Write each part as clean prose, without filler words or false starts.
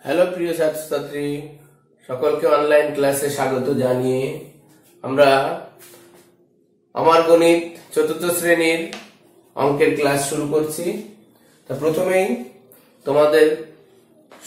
Hello প্রিয় ছাত্রছাত্রী, সকলকে অনলাইন ক্লাসে স্বাগত জানিয়ে আমরা আমার গণিত চতুর্থ শ্রেণীর অঙ্কের ক্লাস শুরু করছি। তা প্রথমেই তোমাদের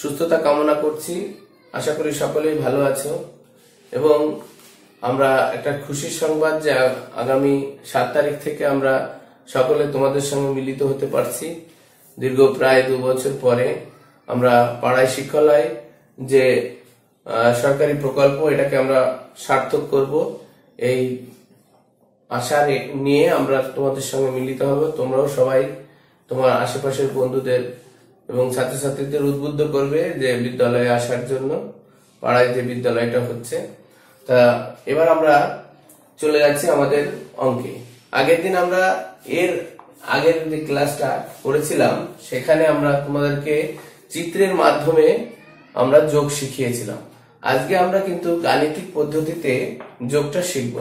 সুস্থতা কামনা করছি। আশা করি সকলেই ভালো আছো এবং আমরা একটা খুশির সংবাদ যে আগামী 7 তারিখ থেকে আমরা সকলে তোমাদের সঙ্গে মিলিত হতে পারছি। দীর্ঘ প্রায় 2 বছর পরে আমরা পাড়ায় শিক্ষালয় যে সরকারি প্রকল্প, এটাকে আমরা সার্থক করব। এই আশা নিয়ে আমরা তোমাদের সঙ্গে মিলিত হব। তোমরাও সবাই তোমার আশেপাশের বন্ধুদের এবং ছাত্রছাত্রীদের উদ্বুদ্ধ করবে যে বিদ্যালয়ে আসার জন্য, পাড়ায় যে বিদ্যালয়টা হচ্ছে। তা এবার আমরা চলে যাচ্ছি আমাদের অঙ্কে। আগের দিন আমরা এর আগের যে ক্লাসটা করেছিলাম সেখানে আমরা তোমাদেরকে চিত্রের মাধ্যমে আমরা যোগ শিখিয়েছিলাম। আজকে আমরা কিন্তু গাণিতিক পদ্ধতিতে যোগটা শিখব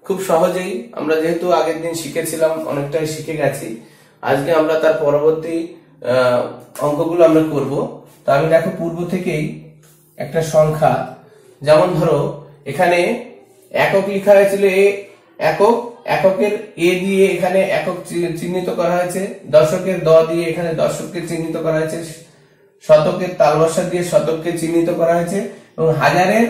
খুব সহজেই। আমরা যেহেতু আগের দিন শিখেছিলাম, অনেকটাই শিখে গেছি। আজকে আমরা তার পরবর্তী অঙ্কগুলো আমরা করব। তো আমি দেখো পূর্ব থেকেই একটা সংখ্যা, যেমন ধরো এখানে একক লেখা হয়েছিল, একক, এককের এ দিয়ে এখানে একক চিহ্নিত করা হয়েছে, দশকের দ দিয়ে এখানে দশককে চিহ্নিত করা হয়েছে, শতকের তালবসা দিয়ে শতককে চিহ্নিত করা হয়েছে এবং হাজারের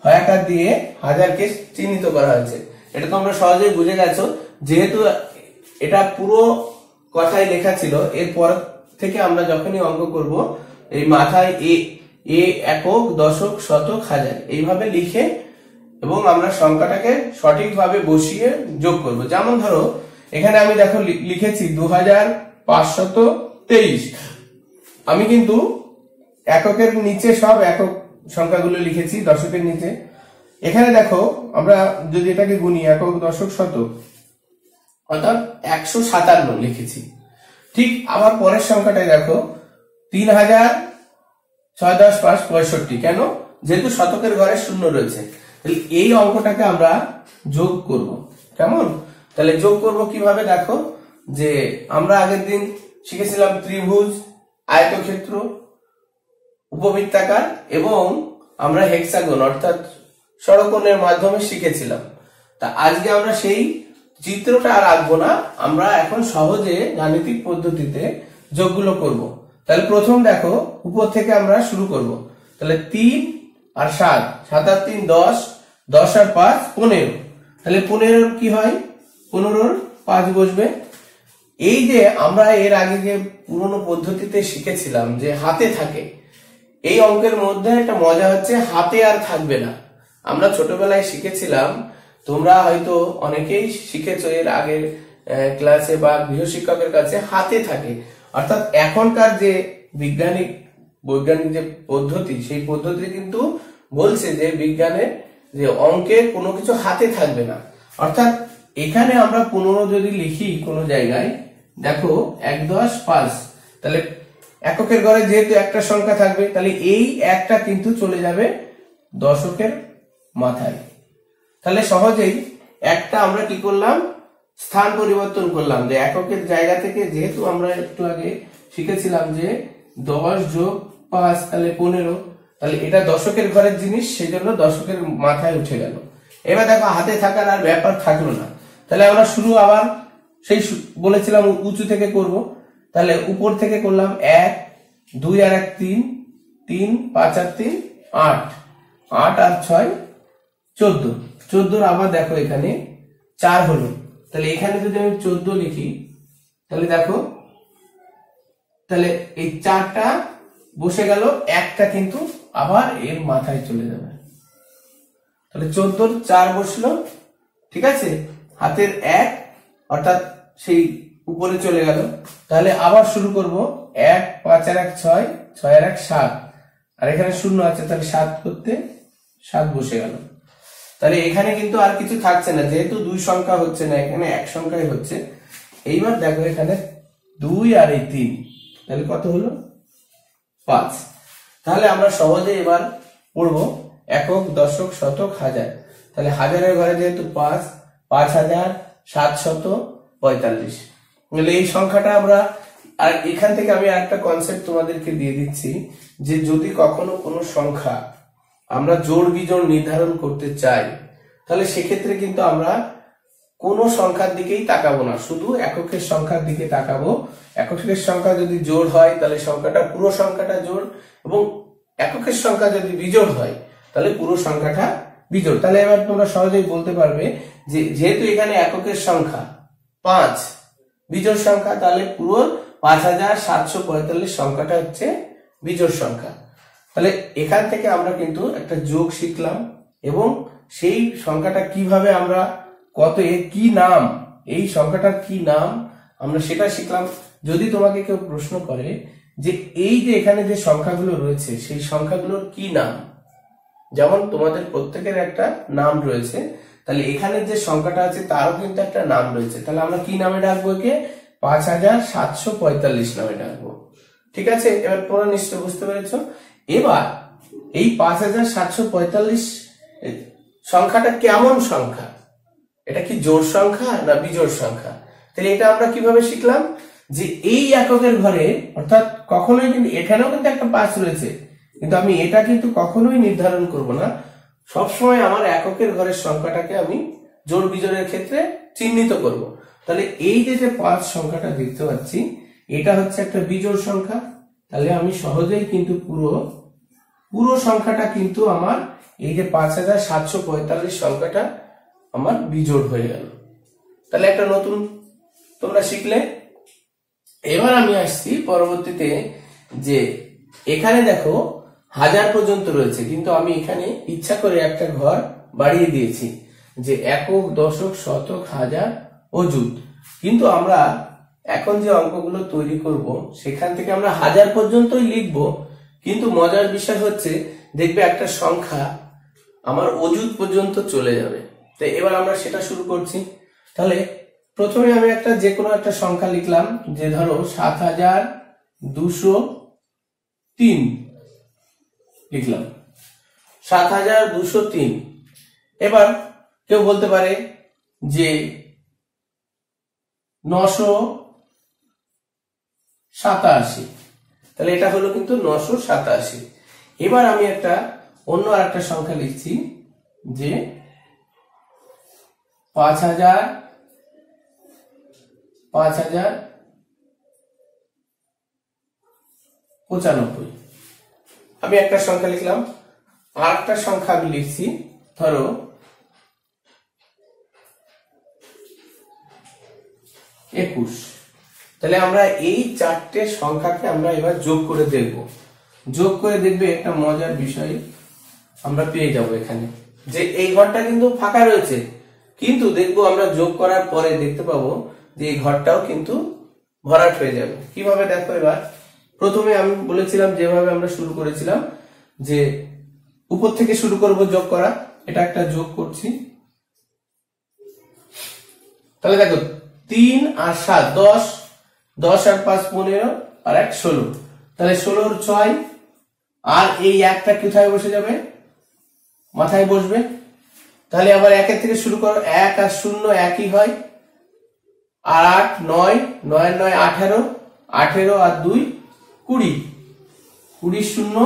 হয়াকার দিয়ে হাজারকে চিহ্নিত করা হয়েছে। এটা তো আমরা সহজেই বুঝে গেছো, যেহেতু এটা পুরো কথাই লেখা ছিল। এরপর থেকে আমরা যখনই অঙ্ক করব এই মাথায় এ একক, দশক, শতক, হাজার এইভাবে লিখে এবং আমরা সংখ্যাটাকে সঠিকভাবে বসিয়ে যোগ করব। যেমন ধরো এখানে আমি দেখো লিখেছি 2523। আমি কিন্তু এককের নিচে সব একক সংখ্যাগুলো লিখেছি, দশকের নিচে। এখানে দেখো আমরা যদি এটাকে গুনি একক, দশক, শতক, অর্থাৎ 157 লিখেছি। ঠিক আবার পরের সংখ্যাটাই দেখো 3000, 6, 10, 5, 65। কেন? যেহেতু শতকের ঘরে শূন্য রয়েছে। এই অঙ্কটাকে আমরা যোগ করব। কেমন? তাহলে যোগ করব কিভাবে? দেখো যে আমরা আগের দিন শিখেছিলাম ত্রিভুজ, আয়তক্ষেত্র, উপবৃত্তাকার এবং আমরা হেক্সাগন অর্থাৎ ষড়কোণের মাধ্যমে শিখেছিলাম। তা আজকে আমরা সেই চিত্রটা আর আঁকবো না, আমরা এখন সহজে গাণিতিক পদ্ধতিতে যোগগুলো করব। তাহলে প্রথম দেখো উপর থেকে আমরা শুরু করব। তাহলে 3 আর 7, 7 আর 3 10, 10 আর 5 15। তাহলে 15 কি হয়? 15 5 বসবে। এই যে আমরা এর আগে যে পুরনো পদ্ধতিতে শিখেছিলাম যে হাতে থাকে, এই অঙ্কের মধ্যে একটা মজা হচ্ছে হাতে আর থাকবে না। আমরা ছোটবেলায় শিখেছিলাম, তোমরা হয়তো অনেকেই শিখেছো এর আগের ক্লাসে বা গৃহশিক্ষকের কাছে, হাতে থাকে। অর্থাৎ এখনকার যে বৈজ্ঞানিক যে পদ্ধতি, সেই পদ্ধতি কিন্তু বলছে যে বিজ্ঞানের যে অঙ্কে কোনো কিছু হাতে থাকবে না। অর্থাৎ এখানে আমরা 15 যদি লিখি কোনো জায়গায়, দেখো 1, 10, 5, তাহলে এককের ঘরে যেহেতু একটা সংখ্যা থাকবে, তাহলে এই একটা কিন্তু চলে যাবে দশকের মাথায়। তাহলে সহজেই একটা আমরা কি করলাম, স্থান পরিবর্তন করলাম। যে এককের জায়গা থেকে, যেহেতু আমরা একটু আগে শিখেছিলাম যে 10 যোগ 5 তাহলে 15, তাহলে এটা দশকের ঘরের জিনিস, সেই জন্য দশকের মাথায় উঠে গেল। এবার দেখো হাতে থাকার আর ব্যাপার থাকলো না। তাহলে আমরা শুরু আবার সেই বলেছিলাম উঁচু থেকে করব। তাহলে উপর থেকে করলাম 1, 2 আর 1 3, 3, 5 আর 3 8, 8 আর 6 14, 14 আবার দেখো এখানে 4 হলো। তাহলে এখানে যদি আমি 14 লিখি, তাহলে দেখো তাহলে এই 4টা বসে গেল, একটা কিন্তু আবার এর মাথায় চলে যাবে। তাহলে 14 4 বসলো, ঠিক আছে। হাতের 1 অর্থাৎ সেই উপরে চলে গেল। তাহলে আবার শুরু করব 1, 5 আর 1 6, 6 আর 1 7, আর এখানে শূন্য আছে, তাহলে 7 করতে 7 বসে গেল। তাহলে এখানে কিন্তু আর কিছু থাকছে না, যেহেতু 2 সংখ্যা হচ্ছে না, এখানে 1 সংখ্যাই হচ্ছে। এইবার দেখো এখানে 2 আর 3, তাহলে কত হলো? 5। তাহলে আমরা সহজে এবার পড়বো একক, দশক, শতক, হাজার। তাহলে হাজারের ঘরে যেহেতু 5, 5745। তাহলে এই সংখ্যাটা আমরা আর এখান থেকে আমি আরেকটা কনসেপ্ট তোমাদেরকে দিয়ে দিচ্ছি, যে যদি কখনো কোনো সংখ্যা আমরা জোড় বিজোড় নির্ধারণ করতে চাই, তাহলে সেক্ষেত্রে কিন্তু আমরা কোনো সংখ্যার দিকেই তাকাবো না, শুধু এককের সংখ্যার দিকে তাকাবো। এককের সংখ্যা যদি জোড় হয় তাহলে সংখ্যাটা পুরো সংখ্যাটা জোড়, এবং এককের সংখ্যা যদি বিজোড় হয় তাহলে পুরো সংখ্যাটা বিজোড়। তাহলে এবার তোমরা সহজেই বলতে পারবে যে যেহেতু এখানে এককের সংখ্যা 5, বিজোড় সংখ্যা, তাহলে পুরো 5745 সংখ্যাটা হচ্ছে বিজোড় সংখ্যা। তাহলে এখান থেকে আমরা কিন্তু একটা যোগ শিখলাম, এবং সেই সংখ্যাটা কিভাবে আমরা কত কি নাম, এই সংখ্যাটার কি নাম আমরা সেটা শিখলাম। যদি তোমাকে কেউ প্রশ্ন করে যে এই যে এখানে যে সংখ্যাগুলো রয়েছে সেই সংখ্যাগুলোর কি নাম, যেমন তোমাদের প্রত্যেকের একটা নাম রয়েছে, তাহলে এখানে যে সংখ্যাটা আছে তারও কিন্তু একটা নাম রয়েছে, তাহলে আমরা কি নামে ডাকবো? একে 5745 নামে ডাকবো। ঠিক আছে, এবার তোমরা নিশ্চয় বুঝতে পেরেছো। এবার এই 5745 সংখ্যাটা কেমন সংখ্যা, এটা কি জোড় সংখ্যা না বিজোড় সংখ্যা? তাহলে এটা আমরা কিভাবে শিখলাম, যে এই এককের ঘরে, অর্থাৎ কখনোই কিন্তু এখানেও কিন্তু একটা 5 রয়েছে, কিন্তু আমি এটা কিন্তু কখনোই নির্ধারণ করব না, সবসময় আমার এককের ঘরের সংখ্যাটাকে আমি জোড় বিজোড়ের ক্ষেত্রে চিহ্নিত করব। তাহলে এই যে 5 সংখ্যাটা দেখতে পাচ্ছি, এটা হচ্ছে একটা বিজোড় সংখ্যা, তাহলে আমি সহজেই কিন্তু পুরো সংখ্যাটা কিন্তু আমার এই যে 5745 সংখ্যাটা আমার বিজোড় হয়ে গেল। তাহলে একটা নতুন তোমরা শিখলে। এবার আমি আসছি পরবর্তীতে, যে এখানে দেখো 1000 পর্যন্ত রয়েছে, কিন্তু আমি এখানে ইচ্ছা করে একটা ঘর বাড়িয়ে দিয়েছি, যে একক, দশক, শতক, হাজার, অযুত। কিন্তু আমরা এখন যে অঙ্কগুলো তৈরি করব সেখান থেকে আমরা 1000 পর্যন্তই লিখব, কিন্তু মজার বিষয় হচ্ছে দেখবে একটা সংখ্যা আমার অযুত পর্যন্ত চলে যাবে। তো এবার আমরা সেটা শুরু করছি। তাহলে প্রথমে আমি একটা যে কোনো একটা সংখ্যা লিখলাম, যে ধরো 7203 লিখলাম, 7203। এবার কেউ বলতে পারে যে 987, তাহলে এটা হলো কিন্তু 987। এবার আমি একটা অন্য আরেকটা সংখ্যা লিখছি, যে 5095। আমি একটা সংখ্যা লিখলাম, আর একটা সংখ্যা আমি লিখছি ধরো 21। তাহলে আমরা এই 4টে সংখ্যাকে আমরা এবার যোগ করে দেখব। যোগ করে দেখবে একটা মজার বিষয় আমরা পেয়ে যাব এখানে, যে এই ঘরটা কিন্তু ফাঁকা রয়েছে, কিন্তু দেখবো আমরা যোগ করার পরে দেখতে পাবো যে এই ঘরটাও কিন্তু ভরাট হয়ে যাবে। কিভাবে দেখো, এবার প্রথমে আমি বলেছিলাম যেভাবে আমরা শুরু করেছিলাম, যে উপর থেকে শুরু করব যোগ করা। এটা একটা যোগ করছি, তাহলে দেখো 3 আর 7 10, 10 আর 5 15, আর 1 16, তাহলে 16 র 6, আর এই একটা কোথায় বসে যাবে? মাথায় বসবে। তাহলে আবার 1 এর থেকে শুরু করো, 1 আর 0 একই হয়, আর 8 9, 9 আর 9 18, 18 আর 2 20, 20 0,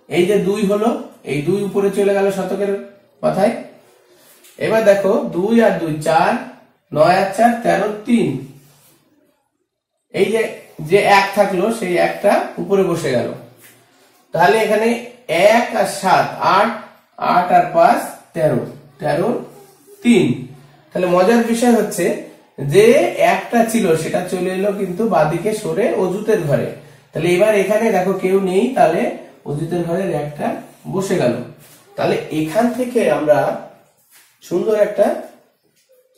এই যে 2 হলো, এই 2 উপরে চলে গেল শতকের মাথায়। এবার দেখো 2 আর 2 4, 9 আর 4 13 3, এই যে 1 থাকলো সেই একটা উপরে বসে গেল। তাহলে এখানে 1 আর 7 8, 8 আর 5 13, 13 3। তাহলে মজার বিষয় হচ্ছে যে একটা ছিল সেটা চলে এলো কিন্তু বাদিকে সরে অযুতের ঘরে। তাহলে এবার এখানে দেখো কেউ নেই, তাহলে অযুতের ঘরের একটা বসে গেল। তাহলে এখান থেকে আমরা সুন্দর একটা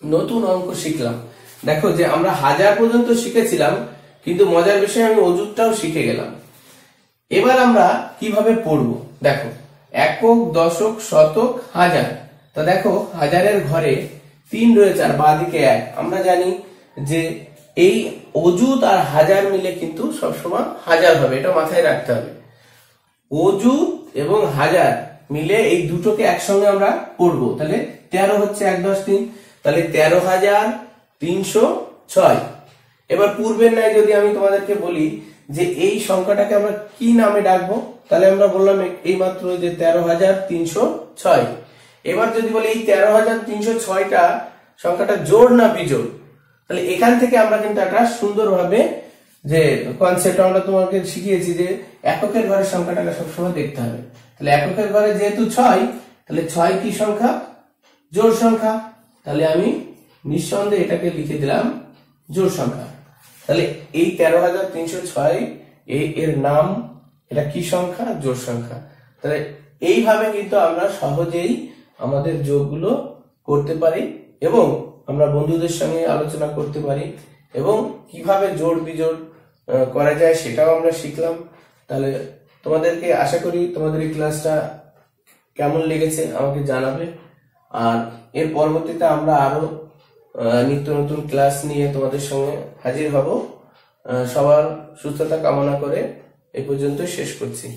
নতুন অঙ্ক শিখলাম। দেখো যে আমরা 1000 পর্যন্ত শিখেছিলাম, কিন্তু মজার বিষয় আমি অযুতটাও শিখে গেলাম। এবার আমরা কিভাবে পড়বো দেখো, একক, দশক, শতক, হাজার। তা দেখো হাজারের ঘরে 3 রয়েছে আর বাদিকে 1। আমরা জানি যে এই অযুত আর হাজার মিলে কিন্তু সবসময় হাজার হবে, এটা মাথায় রাখতে হবে। অযুত এবং হাজার মিলে এই দুটোকে একসঙ্গে আমরা পড়বো। তাহলে 13 হচ্ছে 1 10 3, তাহলে 13,306। এবার পূর্বের ন্যায় যদি আমি তোমাদেরকে বলি যে এই সংখ্যাটাকে আমরা কি নামে ডাকবো, তাহলে আমরা বললাম এই মাত্র যে 13,306। এবার যদি বলি এই 13,306টা সংখ্যাটা জোড় না বিজোড়, তাহলে এখান থেকে আমরা কিন্তু একটা সুন্দরভাবে যে কনসেপ্ট আমরা তোমাকে শিখিয়েছি যে এককের ঘরের সংখ্যাটাকে সবসময় দেখতে হবে। তাহলে এককের ঘরে যেহেতু 6, তাহলে 6 কি সংখ্যা? জোড় সংখ্যা। তাহলে আমি নিঃসন্দেহে এটাকে লিখে দিলাম জোড় সংখ্যা। তাহলে এই 13,306 এর নাম, এটা কি সংখ্যা? জোড় সংখ্যা। তাহলে এইভাবে কিন্তু আমরা সহজেই আমাদের যোগগুলো করতে পারি এবং আমরা বন্ধুদের সঙ্গে আলোচনা করতে পারি এবং কিভাবে জোড় বিজোড় করা যায় সেটাও আমরা শিখলাম। তাহলে তোমাদেরকে আশা করি তোমাদের এই ক্লাসটা কেমন লেগেছে আমাকে জানাবে। আর এর পরবর্তীতে আমরা আরো নিত্য নতুন ক্লাস নিয়ে তোমাদের সঙ্গে হাজির হব। সবার সুস্থতা কামনা করে এই পর্যন্ত শেষ করছি।